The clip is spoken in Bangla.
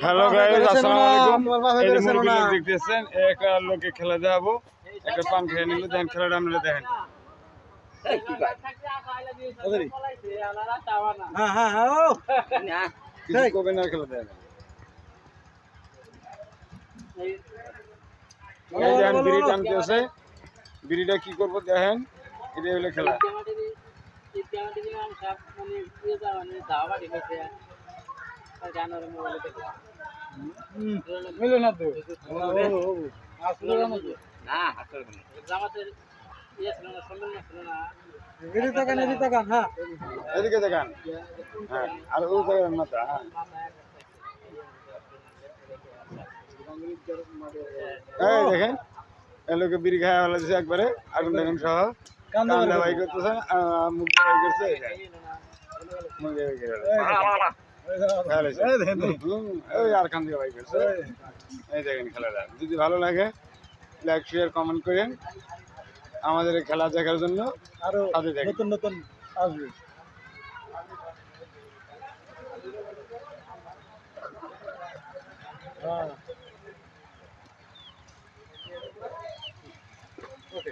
হ্যালো গাইস, আসসালামু আলাইকুম। এই যে মুরগি লোক দেখতেছেন, একটা লোকে খেলা দেখাবো। একটা পান খেয়ে নিল, দেখেন খেলাটা আপনারা দেখেন। কিছু করবেন না, খেলা দেখেন। এই দেখেন বিড়ি টানতেছে, বিড়িটা কি করবো দেখেন, এটা হলো খেলা। এদিকে দেখান, হ্যাঁ, আর ওই দেখান না, হ্যাঁ এই দেখেন এই লোকে বিড়ি খাওয়া ফেলা দিচ্ছে একবারে, আগুন টাগুন সহ কান্দা ভাই করতেছে, মুখ ভাই করছে, আর কান দিয়ে ভাই করছে। এই দেখেন খেলাটা, যদি ভালো লাগে লাইক শেয়ার কমেন্ট করেন, আমাদের এই খেলা দেখার জন্য আরো নতুন নতুন আসবে। ওকে